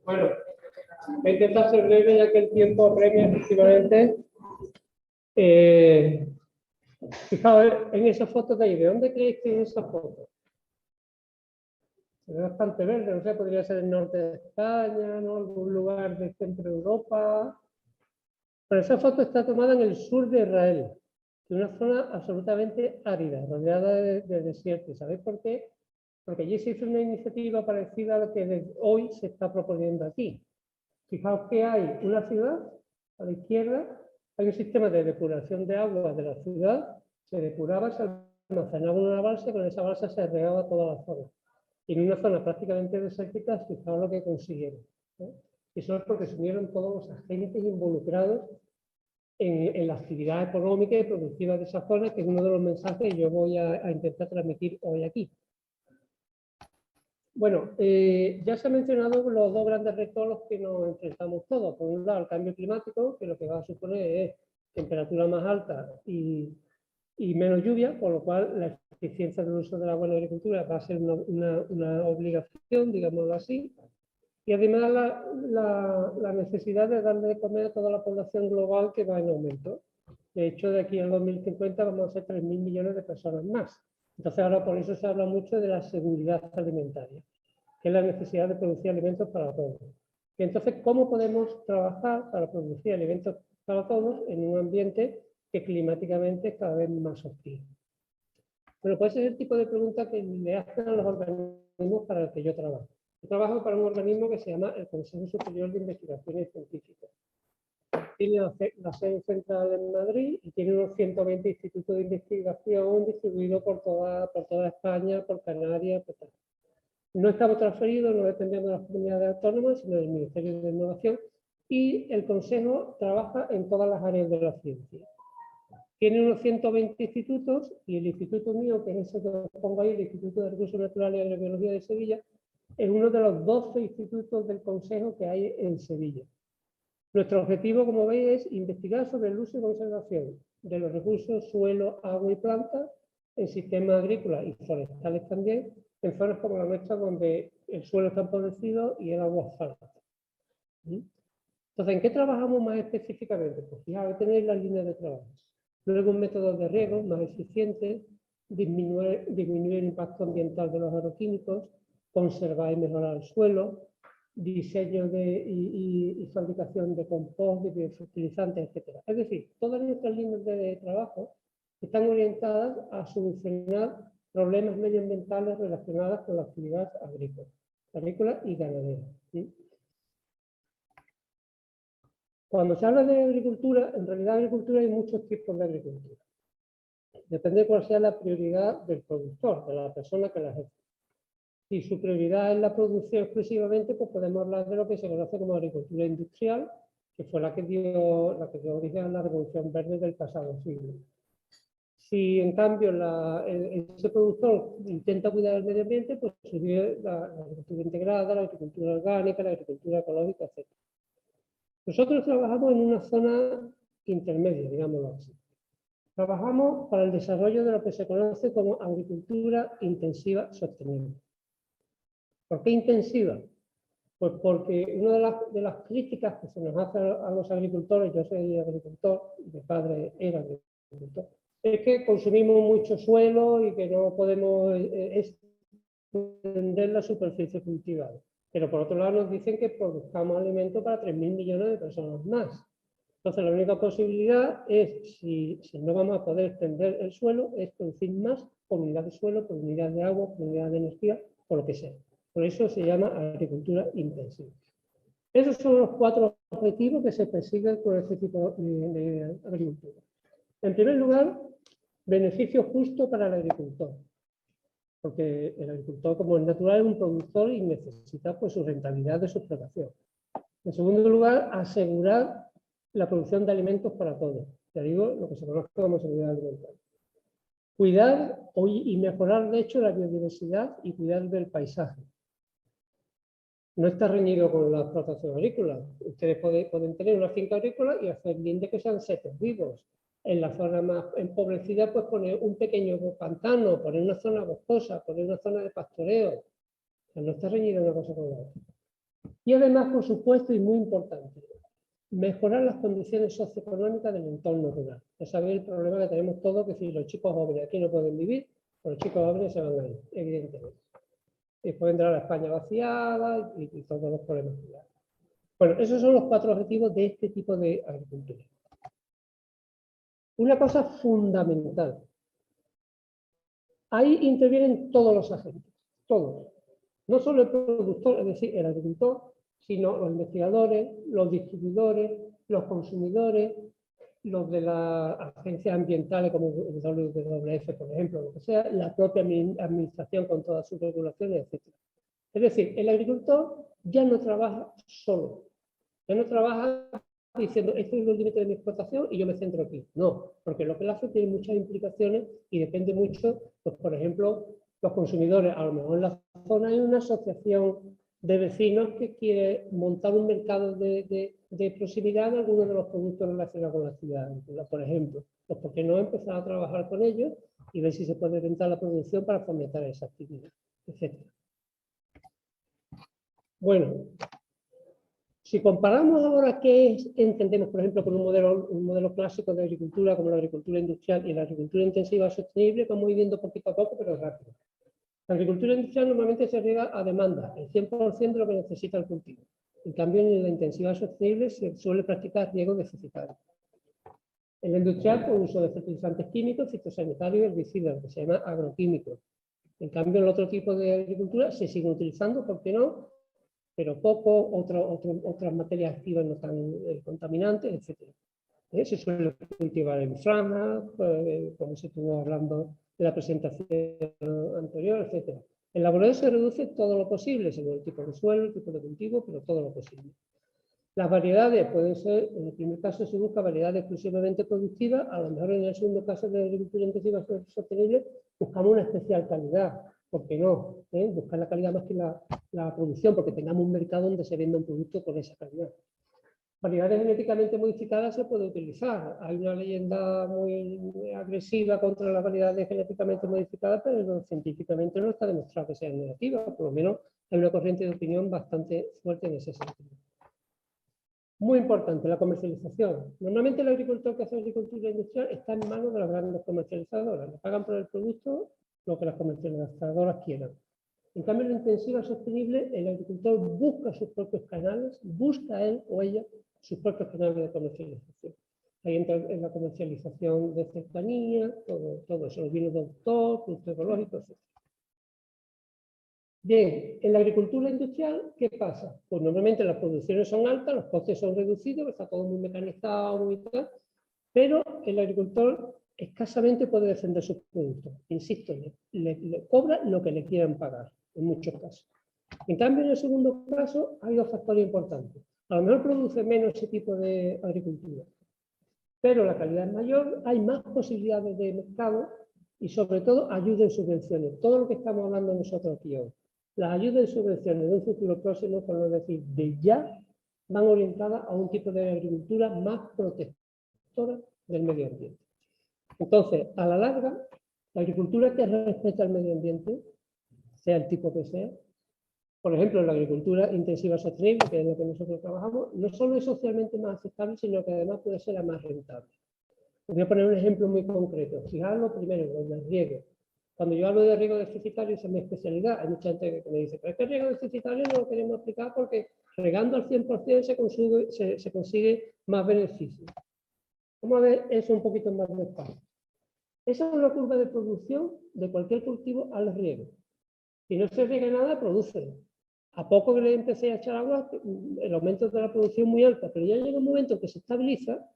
Bueno, voy a intentar ser breve ya que el tiempo apremia efectivamente. Fijaos en esa foto de ahí. ¿De dónde creéis que es esa foto? Se ve bastante verde, no sé, podría ser el norte de España, ¿no? Algún lugar de centro de Europa. Pero esa foto está tomada en el sur de Israel, en una zona absolutamente árida, rodeada de desierto. ¿Sabéis por qué? Porque allí se hizo una iniciativa parecida a la que desde hoy se está proponiendo aquí. Fijaos que hay una ciudad, a la izquierda, hay un sistema de depuración de agua de la ciudad, se depuraba, se almacenaba en una balsa, y con esa balsa se regaba toda la zona. Y en una zona prácticamente desértica, fijaos lo que consiguieron, ¿no? Y eso es porque se unieron todos los agentes involucrados en la actividad económica y productiva de esa zona, que es uno de los mensajes que yo voy a intentar transmitir hoy aquí. Bueno, ya se han mencionado los dos grandes retos a los que nos enfrentamos todos. Por un lado, el cambio climático, que lo que va a suponer es temperatura más alta y menos lluvia, con lo cual la eficiencia del uso del agua en la agricultura va a ser una obligación, digámoslo así. Y además la necesidad de darle de comer a toda la población global que va en aumento. De hecho, de aquí al 2050 vamos a ser 3.000 millones de personas más. Entonces ahora por eso se habla mucho de la seguridad alimentaria, que es la necesidad de producir alimentos para todos. Y entonces, ¿cómo podemos trabajar para producir alimentos para todos en un ambiente que climáticamente es cada vez más hostil? Bueno, pues ese es el tipo de pregunta que le hacen a los organismos para los que yo trabajo. Yo trabajo para un organismo que se llama el Consejo Superior de Investigaciones Científicas. Tiene la sede central en Madrid y tiene unos 120 institutos de investigación distribuidos por toda España, por Canarias, por tal. No estamos transferidos, no dependemos de las comunidades autónomas, sino del Ministerio de Innovación, y el Consejo trabaja en todas las áreas de la ciencia. Tiene unos 120 institutos y el instituto mío, que es ese que os pongo ahí, el Instituto de Recursos Naturales y Agrobiología de Sevilla, es uno de los 12 institutos del Consejo que hay en Sevilla. Nuestro objetivo, como veis, es investigar sobre el uso y conservación de los recursos suelo, agua y planta en sistemas agrícolas y forestales también, en zonas como la nuestra donde el suelo está empobrecido y el agua falta. Entonces, ¿en qué trabajamos más específicamente? Pues fijaos, tenéis las líneas de trabajo. Luego, un método de riego más eficiente, disminuir el impacto ambiental de los agroquímicos, conservar y mejorar el suelo, diseño y fabricación de compost, de biofertilizantes, etc. Es decir, todas nuestras líneas de trabajo están orientadas a solucionar problemas medioambientales relacionados con la actividad agrícola y ganadera. ¿Sí? Cuando se habla de agricultura, en realidad agricultura hay muchos tipos de agricultura. Depende de cuál sea la prioridad del productor, de la persona que la ejerce. Si su prioridad es la producción exclusivamente, pues podemos hablar de lo que se conoce como agricultura industrial, que fue la que dio origen a la revolución verde del pasado siglo. Si en cambio ese productor intenta cuidar el medio ambiente, pues surge la agricultura integrada, la agricultura orgánica, la agricultura ecológica, etc. Nosotros trabajamos en una zona intermedia, digámoslo así. Trabajamos para el desarrollo de lo que se conoce como agricultura intensiva sostenible. ¿Por qué intensiva? Pues porque una de las críticas que se nos hace a los agricultores, yo soy agricultor, mi padre era agricultor, es que consumimos mucho suelo y que no podemos extender la superficie cultivada. Pero por otro lado nos dicen que produzcamos alimento para 3.000 millones de personas más. Entonces la única posibilidad es, si no vamos a poder extender el suelo, es producir más por unidad de suelo, por unidad de agua, por unidad de energía, por lo que sea. Por eso se llama agricultura intensiva. Esos son los 4 objetivos que se persiguen con este tipo de agricultura. En primer lugar, beneficio justo para el agricultor. Porque el agricultor, como es natural, es un productor y necesita pues, su rentabilidad de su explotación. En segundo lugar, asegurar la producción de alimentos para todos. Ya digo, lo que se conoce como seguridad alimentaria. Cuidar y mejorar, de hecho, la biodiversidad y cuidar del paisaje. No está reñido con la explotación agrícola. Ustedes pueden tener una finca agrícola y hacer bien de que sean setos vivos. En la zona más empobrecida, pues poner un pequeño pantano, poner una zona boscosa, poner una zona de pastoreo. O sea, no está reñido una cosa con la otra. Y además, por supuesto, y muy importante, mejorar las condiciones socioeconómicas del entorno rural. Ya sabéis el problema que tenemos todos, que si los chicos jóvenes aquí no pueden vivir, pues los chicos jóvenes se van a ir, evidentemente. Y pueden entrar a la España vaciada y todos los problemas que hay. Bueno, esos son los 4 objetivos de este tipo de agricultura. Una cosa fundamental. Ahí intervienen todos los agentes, todos. No solo el productor, es decir, el agricultor, sino los investigadores, los distribuidores, los consumidores, los de las agencias ambientales como el WWF, por ejemplo, lo que sea, la propia administración con todas sus regulaciones, etc. Es decir, el agricultor ya no trabaja solo, ya no trabaja diciendo, esto es el límite de mi explotación y yo me centro aquí. No, porque lo que él hace tiene muchas implicaciones y depende mucho, pues, por ejemplo, los consumidores. A lo mejor en la zona hay una asociación de vecinos que quiere montar un mercado de proximidad de algunos de los productos relacionados con la actividad, por ejemplo. Pues, ¿por qué no empezar a trabajar con ellos y ver si se puede orientar la producción para fomentar esa actividad, etcétera? Bueno, si comparamos ahora qué entendemos, por ejemplo, con un modelo clásico de agricultura, como la agricultura industrial y la agricultura intensiva sostenible, vamos viendo poquito a poco, pero rápido. La agricultura industrial normalmente se riega a demanda, el 100% de lo que necesita el cultivo. En cambio, en la intensiva sostenible se suele practicar riego deficitario. En la industrial, por uso de fertilizantes químicos, fitosanitarios y herbicidas, que se llama agroquímicos. En cambio, en el otro tipo de agricultura se sigue utilizando, ¿por qué no?, pero poco, otras materias activas no tan contaminantes, etc. Se suele cultivar en franjas, como se estuvo hablando en la presentación anterior, etc. En laboreo se reduce todo lo posible, según el tipo de suelo, el tipo de cultivo, pero todo lo posible. Las variedades pueden ser, en el primer caso se busca variedades exclusivamente productivas, a lo mejor en el segundo caso de agricultura intensiva sostenible buscamos una especial calidad. ¿Por qué no? Buscar la calidad más que la producción, porque tengamos un mercado donde se venda un producto con esa calidad. Variedades genéticamente modificadas se puede utilizar. Hay una leyenda muy agresiva contra las variedades genéticamente modificadas, pero científicamente no está demostrado que sean negativas. Por lo menos hay una corriente de opinión bastante fuerte en ese sentido. Muy importante, la comercialización. Normalmente el agricultor que hace agricultura industrial está en manos de las grandes comercializadoras. Le pagan por el producto lo que las comercializadoras quieran. En cambio, en la intensiva sostenible, el agricultor busca sus propios canales, busca él o ella sus propios canales de comercialización. Ahí entra en la comercialización de cercanía, todo eso, los vinos de autor, productos ecológicos, etc. Bien, en la agricultura industrial, ¿qué pasa? Pues normalmente las producciones son altas, los costes son reducidos, está todo muy mecanizado, muy tal, pero el agricultor escasamente puede defender sus productos. Insisto, le cobra lo que le quieran pagar, en muchos casos. En cambio, en el segundo caso, hay dos factores importantes. A lo mejor produce menos ese tipo de agricultura, pero la calidad es mayor, hay más posibilidades de mercado y, sobre todo, ayuda en subvenciones. Todo lo que estamos hablando nosotros aquí hoy. Las ayudas y subvenciones de un futuro próximo, por no decir de ya, van orientadas a un tipo de agricultura más protectora del medio ambiente. Entonces, a la larga, la agricultura que respeta al medio ambiente, sea el tipo que sea, por ejemplo, la agricultura intensiva sostenible, que es lo que nosotros trabajamos, no solo es socialmente más aceptable, sino que además puede ser la más rentable. Voy a poner un ejemplo muy concreto. Fijaros lo primero, el riego. Cuando yo hablo de riego deficitario, esa es mi especialidad. Hay mucha gente que me dice, pero es que el riego deficitario no lo queremos explicar porque regando al 100% se consigue más beneficio. Vamos a ver eso un poquito más despacio. Esa es una curva de producción de cualquier cultivo al riego. Si no se riega nada, produce. A poco que le empecé a echar agua, el aumento de la producción es muy alto, pero ya llega un momento que se estabiliza,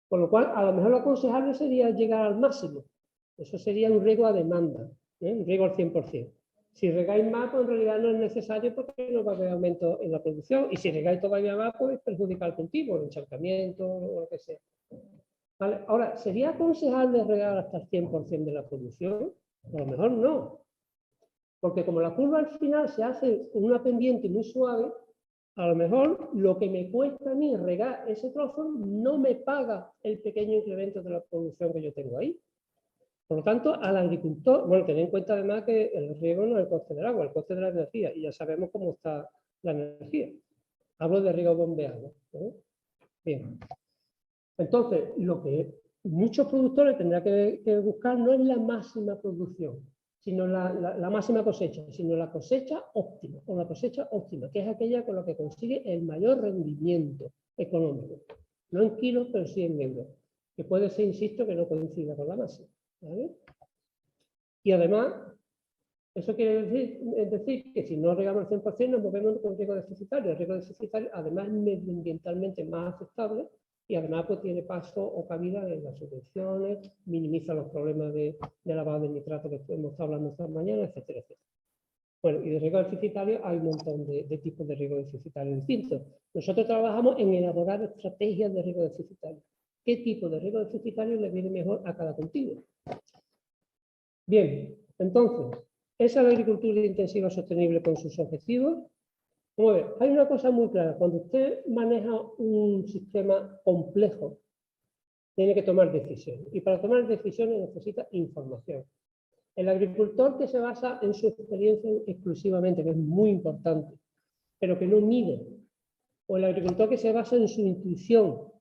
con lo cual, a lo mejor lo aconsejable sería llegar al máximo. Eso sería un riego a demanda, un riego al 100%. Si regáis más, pues en realidad no es necesario porque no va a haber aumento en la producción. Y si regáis todavía más, pues perjudica el cultivo, el encharcamiento o lo que sea. ¿Vale? Ahora, ¿sería aconsejable regar hasta el 100% de la producción? A lo mejor no. Porque como la curva al final se hace con una pendiente muy suave, a lo mejor lo que me cuesta a mí regar ese trozo no me paga el pequeño incremento de la producción que yo tengo ahí. Por lo tanto, al agricultor, bueno, tened en cuenta además que el riego no es el coste del agua, el coste de la energía, y ya sabemos cómo está la energía. Hablo de riego bombeado. Bien. Entonces, lo que muchos productores tendrán que buscar no es la máxima producción, sino la máxima cosecha, sino la cosecha óptima, o la cosecha óptima, que es aquella con la que consigue el mayor rendimiento económico. No en kilos, pero sí en euros. Que puede ser, insisto, que no coincida con la máxima. ¿Vale? Y además, eso quiere decir que si no regamos el 100% nos movemos con riego deficitario. El riego deficitario, además, es medioambientalmente más aceptable y además pues, tiene paso o cabida en las subvenciones, minimiza los problemas de lavado de nitrato que hemos estado hablando esta mañana, etcétera, etcétera. Bueno, y de riego deficitario hay un montón de tipos de riego deficitario distintos. Nosotros trabajamos en elaborar estrategias de riego deficitario. ¿Qué tipo de riego deficitario le viene mejor a cada cultivo? Bien, entonces, ¿esa es la agricultura intensiva sostenible con sus objetivos? Vamos a ver, hay una cosa muy clara. Cuando usted maneja un sistema complejo, tiene que tomar decisiones. Y para tomar decisiones necesita información. El agricultor que se basa en su experiencia exclusivamente, que es muy importante, pero que no mide, o el agricultor que se basa en su intuición,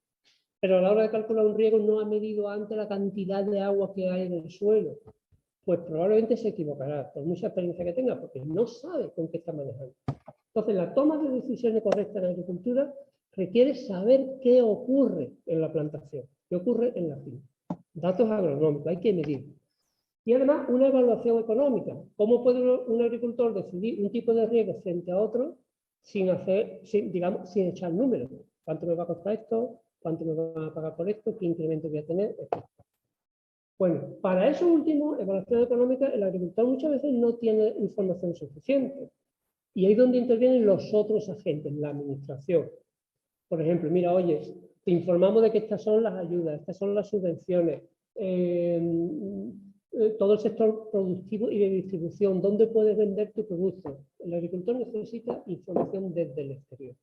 pero a la hora de calcular un riego no ha medido antes la cantidad de agua que hay en el suelo, pues probablemente se equivocará, por mucha experiencia que tenga, porque no sabe con qué está manejando. Entonces, la toma de decisiones correctas en la agricultura requiere saber qué ocurre en la plantación, qué ocurre en la finca. Datos agronómicos, hay que medir. Y además, una evaluación económica. ¿Cómo puede un agricultor decidir un tipo de riego frente a otro sin echar números? ¿Cuánto me va a costar esto? ¿Cuánto me van a pagar por esto? ¿Qué incremento voy a tener? Bueno, para eso último, evaluación económica, el agricultor muchas veces no tiene información suficiente. Y ahí es donde intervienen los otros agentes, la administración. Por ejemplo, mira, oye, te informamos de que estas son las ayudas, estas son las subvenciones, todo el sector productivo y de distribución, dónde puedes vender tu producto. El agricultor necesita información desde el exterior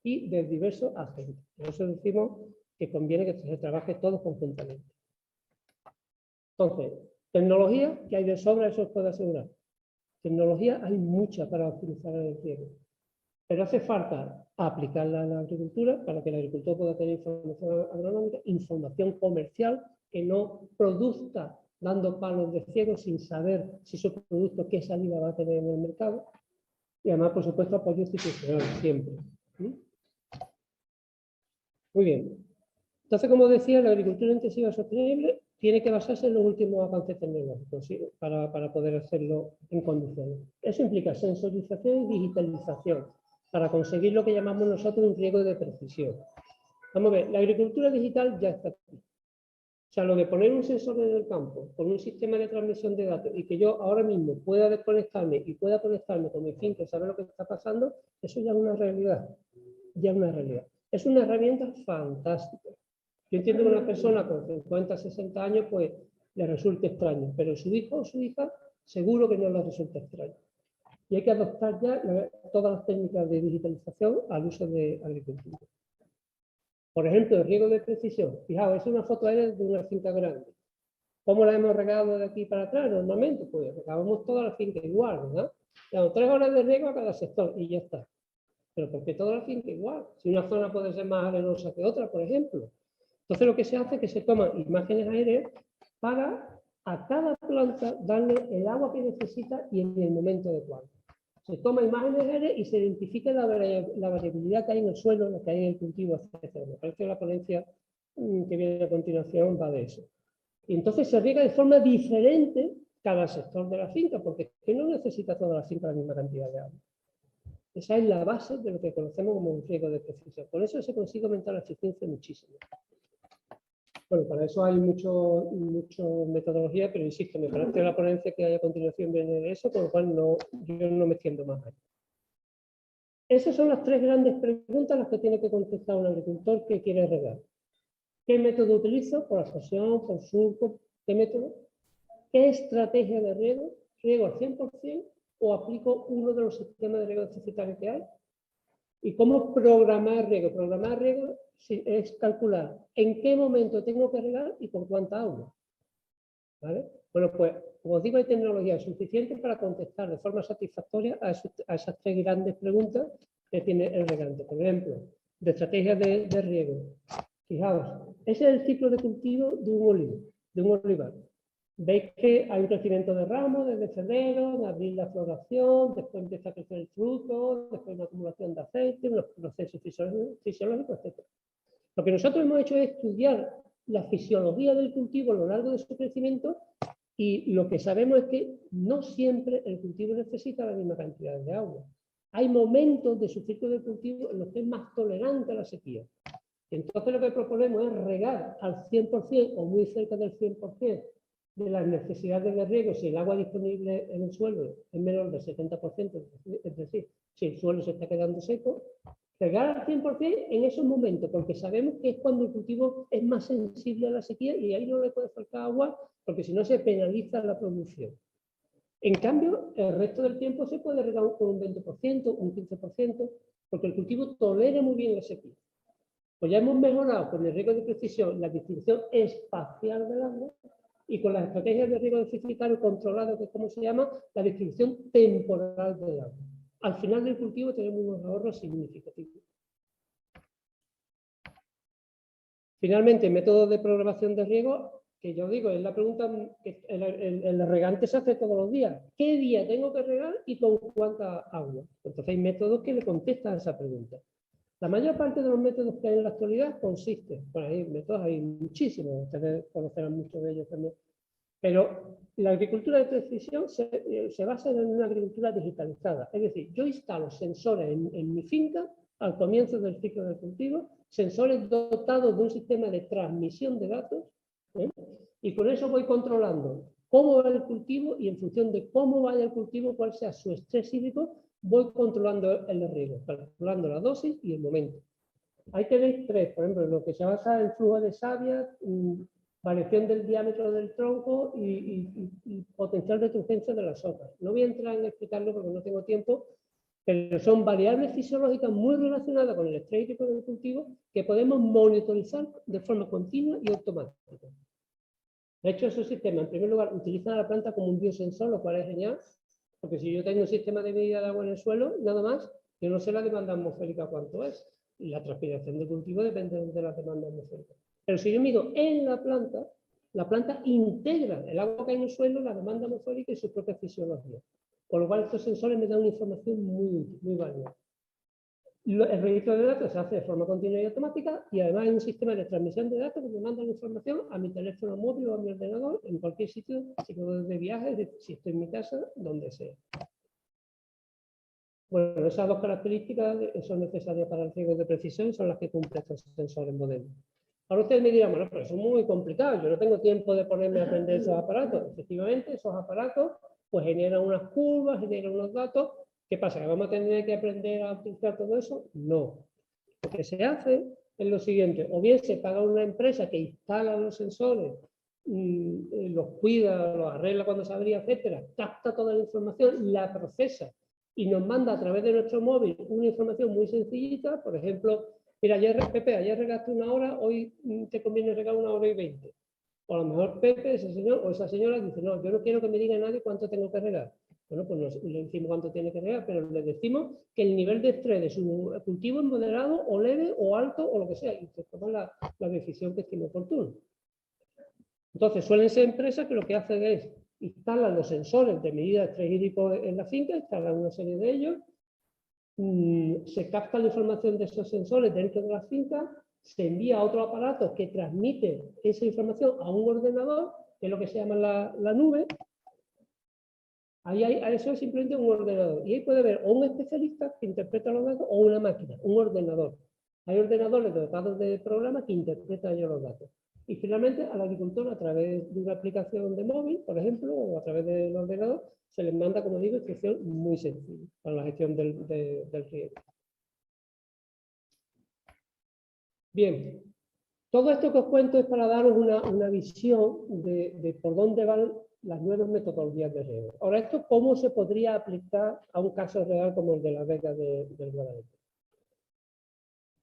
y de diversos agentes. Por eso decimos que conviene que se trabaje todos conjuntamente. Entonces, tecnología, que hay de sobra, eso os puedo asegurar. Tecnología hay mucha para optimizar el riego, pero hace falta aplicarla a la agricultura para que el agricultor pueda tener información agronómica, información comercial, que no produzca dando palos de ciego sin saber si su producto qué salida va a tener en el mercado. Y además, por supuesto, apoyo institucional siempre. Muy bien. Entonces, como decía, la agricultura intensiva sostenible tiene que basarse en los últimos avances tecnológicos, ¿sí? para poder hacerlo en condiciones. Eso implica sensorización y digitalización para conseguir lo que llamamos nosotros un riego de precisión. Vamos a ver, la agricultura digital ya está aquí. O sea, lo de poner un sensor en el campo con un sistema de transmisión de datos y que yo ahora mismo pueda desconectarme y pueda conectarme con mi finca y saber lo que está pasando, eso ya es una realidad. Ya es una realidad. Es una herramienta fantástica. Yo entiendo que una persona con 50, 60 años, pues le resulte extraño, pero su hijo o su hija seguro que no le resulta extraño. Y hay que adoptar ya todas las técnicas de digitalización al uso de agricultura. Por ejemplo, el riego de precisión. Fijaos, es una foto aérea de una finca grande. ¿Cómo la hemos regado de aquí para atrás? Normalmente, pues regamos toda la finca igual, ¿verdad? Damos 3 horas de riego a cada sector y ya está. Pero ¿por qué toda la finca igual? Si una zona puede ser más arenosa que otra, por ejemplo. Entonces lo que se hace es que se toman imágenes aéreas para a cada planta darle el agua que necesita y en el momento adecuado. Se toma imágenes aéreas y se identifica la variabilidad que hay en el suelo, lo que hay en el cultivo, etc. Me parece que la ponencia que viene a continuación va de eso. Y entonces se riega de forma diferente cada sector de la finca, porque es que no necesita toda la finca la misma cantidad de agua. Esa es la base de lo que conocemos como un riego de precisión. Con eso se consigue aumentar la eficiencia muchísimo. Bueno, para eso hay mucho metodología, pero insisto, me parece que la ponencia que hay a continuación viene de eso, con lo cual yo no me extiendo más ahí. Esas son las 3 grandes preguntas las que tiene que contestar un agricultor que quiere regar. ¿Qué método utilizo? ¿Por aspersión, por surco? ¿Qué método? ¿Qué estrategia de riego? ¿Riego al 100% o aplico uno de los sistemas de riego deficitario que hay? ¿Y cómo programar riego? Programar riego es calcular en qué momento tengo que regar y con cuánta agua. ¿vale? Bueno, pues, como os digo, hay tecnología suficiente para contestar de forma satisfactoria a esas tres grandes preguntas que tiene el regante. Por ejemplo, de estrategias de riego. Fijaos, ese es el ciclo de cultivo de un olivo, de un olivar. Veis que hay un crecimiento de ramos desde febrero, en abril la floración, después empieza a crecer el fruto, después una acumulación de aceite, unos procesos fisiológicos, etc. Lo que nosotros hemos hecho es estudiar la fisiología del cultivo a lo largo de su crecimiento y lo que sabemos es que no siempre el cultivo necesita la misma cantidad de agua. Hay momentos de su ciclo de cultivo en los que es más tolerante a la sequía. Entonces lo que proponemos es regar al 100% o muy cerca del 100% de las necesidades de riego si el agua disponible en el suelo es menor del 70%, es decir, si el suelo se está quedando seco, regar al 100% en esos momentos, porque sabemos que es cuando el cultivo es más sensible a la sequía y ahí no le puede faltar agua, porque si no se penaliza la producción. En cambio, el resto del tiempo se puede regar con un 20%, un 15%, porque el cultivo tolera muy bien la sequía. Pues ya hemos mejorado con el riego de precisión la distribución espacial del agua y con las estrategias de riego deficitario controlado, que es como se llama, la distribución temporal del agua. Al final del cultivo tenemos unos ahorros significativos. Finalmente, métodos de programación de riego, que yo digo, es la pregunta que el regante se hace todos los días. ¿Qué día tengo que regar y con cuánta agua? Entonces hay métodos que le contestan a esa pregunta. La mayor parte de los métodos que hay en la actualidad consisten, bueno, hay métodos, hay muchísimos, ustedes conocerán muchos de ellos también, pero la agricultura de precisión se basa en una agricultura digitalizada, es decir, yo instalo sensores en mi finca al comienzo del ciclo de cultivo, sensores dotados de un sistema de transmisión de datos, ¿eh? Y con eso voy controlando cómo va el cultivo y en función de cómo vaya el cultivo, cuál sea su estrés hídrico, voy controlando el riego, calculando la dosis y el momento. Ahí tenéis tres, por ejemplo, lo que se basa en flujo de savia, variación del diámetro del tronco y potencial de turgencia de las hojas. No voy a entrar en explicarlo porque no tengo tiempo, pero son variables fisiológicas muy relacionadas con el estrés hídrico del cultivo que podemos monitorizar de forma continua y automática. De hecho, esos sistemas, en primer lugar, utilizan a la planta como un biosensor, lo cual es genial, porque si yo tengo un sistema de medida de agua en el suelo, nada más, yo no sé la demanda atmosférica cuánto es. Y la transpiración de cultivo depende de la demanda atmosférica. Pero si yo mido en la planta integra el agua que hay en el suelo, la demanda atmosférica y su propia fisiología. Con lo cual, estos sensores me dan una información muy valiosa. El registro de datos se hace de forma continua y automática y además hay un sistema de transmisión de datos que me manda la información a mi teléfono móvil o a mi ordenador en cualquier sitio, si puedo de viaje, si estoy en mi casa, donde sea. Bueno, esas dos características son necesarias para el riego de precisión, son las que cumplen estos sensores modernos. Ahora ustedes me dirán, bueno, pero eso es muy complicado, yo no tengo tiempo de ponerme a aprender esos aparatos. Efectivamente, esos aparatos pues generan unas curvas, generan unos datos. ¿Qué pasa? ¿Que vamos a tener que aprender a utilizar todo eso? No. Lo que se hace es lo siguiente, o bien se paga una empresa que instala los sensores, los cuida, los arregla cuando se abría, etcétera, capta toda la información, la procesa y nos manda a través de nuestro móvil una información muy sencillita, por ejemplo, mira, Pepe, ayer regaste 1 hora, hoy te conviene regar 1 hora y 20. O a lo mejor Pepe, ese señor o esa señora dice, no, yo no quiero que me diga nadie cuánto tengo que regar. Bueno, pues no le decimos cuánto tiene que regar, pero le decimos que el nivel de estrés de su cultivo es moderado o leve o alto o lo que sea, y se toma la decisión que estime oportuna. Entonces, suelen ser empresas que lo que hacen es instalan los sensores de medida de estrés hídrico en la finca, instalan una serie de ellos, se capta la información de esos sensores dentro de la finca, se envía a otro aparato que transmite esa información a un ordenador, que es lo que se llama la nube. Eso es simplemente un ordenador. Y ahí puede haber o un especialista que interpreta los datos o una máquina, un ordenador. Hay ordenadores dotados de programas que interpretan ellos los datos. Y finalmente al agricultor, a través de una aplicación de móvil, por ejemplo, o a través del ordenador, se les manda, como digo, instrucción muy sencilla para la gestión del riego. Bien, todo esto que os cuento es para daros una visión de por dónde van las nuevas metodologías de riego. Ahora, ¿esto cómo se podría aplicar a un caso real como el de la vega del Guadalete?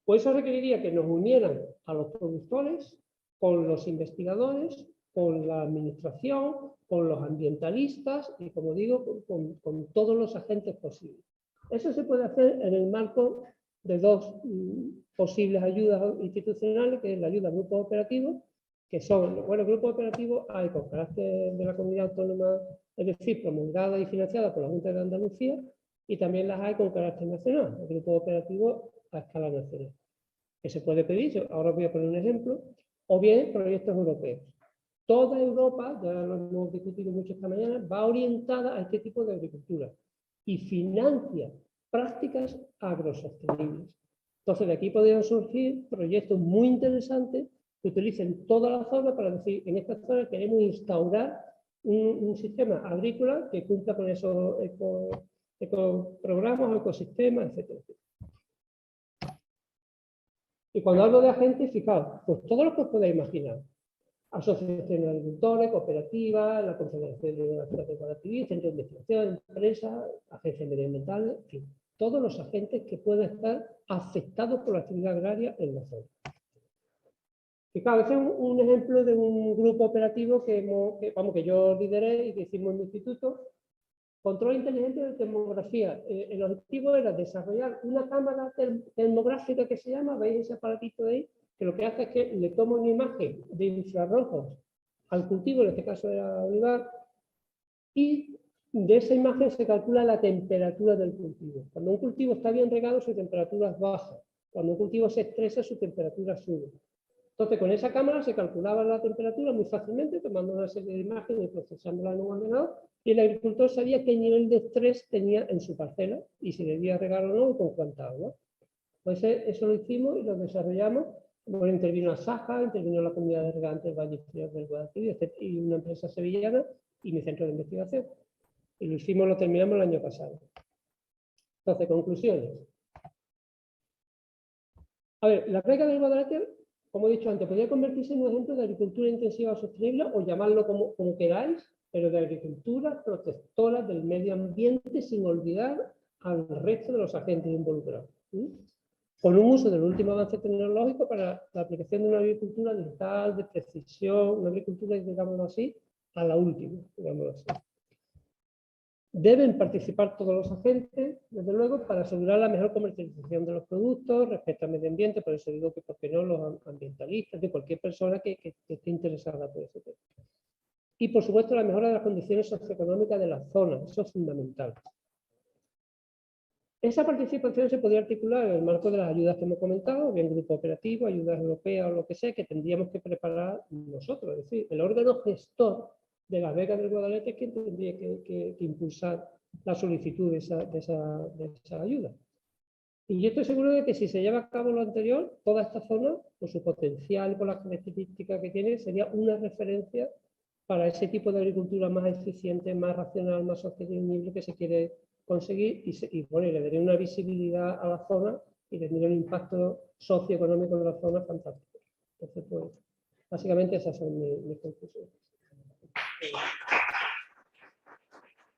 Pues eso requeriría que nos unieran a los productores con los investigadores con la administración, con los ambientalistas y, como digo, con todos los agentes posibles. Eso se puede hacer en el marco de dos posibles ayudas institucionales, que es la ayuda a grupos operativos, que son, bueno, grupos operativos hay con carácter de la comunidad autónoma, es decir, promulgada y financiada por la Junta de Andalucía, y también las hay con carácter nacional, el grupo operativo a escala nacional, que se puede pedir, ahora voy a poner un ejemplo, o bien proyectos europeos. Toda Europa, ya lo hemos discutido mucho esta mañana, va orientada a este tipo de agricultura y financia prácticas agrosostenibles. Entonces, de aquí podrían surgir proyectos muy interesantes que utilicen toda la zona para decir, en esta zona queremos instaurar un sistema agrícola que cumpla con esos ecoprogramas, ecosistemas, etc. Y cuando hablo de agentes, fijaos, pues todo lo que os podáis imaginar. Asociaciones de agricultores, cooperativas, la Confederación de Asociaciones Cooperativistas, centros de investigación, empresas, agencias medioambientales, en fin, todos los agentes que puedan estar afectados por la actividad agraria en la zona. Fijaos, este es un ejemplo de un grupo operativo que yo lideré y que hicimos en mi instituto. Control inteligente de termografía. El objetivo era desarrollar una cámara termográfica que se llama, veis ese aparatito de ahí, que lo que hace es que le toma una imagen de infrarrojos al cultivo, en este caso era olivar, y de esa imagen se calcula la temperatura del cultivo. Cuando un cultivo está bien regado, su temperatura es baja. Cuando un cultivo se estresa, su temperatura sube. Entonces, con esa cámara se calculaba la temperatura muy fácilmente, tomando una serie de imágenes y procesándola en un ordenador, y el agricultor sabía qué nivel de estrés tenía en su parcela y si debía regar o no y con cuánta agua. Pues eso lo hicimos y lo desarrollamos. Bueno, intervino Asaja, intervino la comunidad de regantes Valle del Guadalquivir y una empresa sevillana y mi centro de investigación. Y lo hicimos, lo terminamos el año pasado. Entonces, conclusiones. A ver, la vega del Guadalquivir, como he dicho antes, podría convertirse en un ejemplo de agricultura intensiva sostenible o llamarlo como queráis, pero de agricultura protectora del medio ambiente sin olvidar al resto de los agentes involucrados. Con un uso del último avance tecnológico para la aplicación de una agricultura digital, de precisión, una agricultura, digámoslo así, a la última, digámoslo así. Deben participar todos los agentes, desde luego, para asegurar la mejor comercialización de los productos, respecto al medio ambiente, por eso digo que, ¿por qué no?, los ambientalistas, de cualquier persona que esté interesada por ese tema. Y, por supuesto, la mejora de las condiciones socioeconómicas de la zona, eso es fundamental. Esa participación se podría articular en el marco de las ayudas que hemos comentado, bien grupo operativo, ayudas europeas o lo que sea, que tendríamos que preparar nosotros. Es decir, el órgano gestor de las becas del Guadalete es quien tendría que impulsar la solicitud de esa ayuda. Y yo estoy seguro de que si se lleva a cabo lo anterior, toda esta zona, por su potencial y por las características que tiene, sería una referencia para ese tipo de agricultura más eficiente, más racional, más sostenible que se quiere conseguir y bueno, le daría una visibilidad a la zona y tendría un impacto socioeconómico en la zona fantástico. Entonces, pues, básicamente esas son mis conclusiones.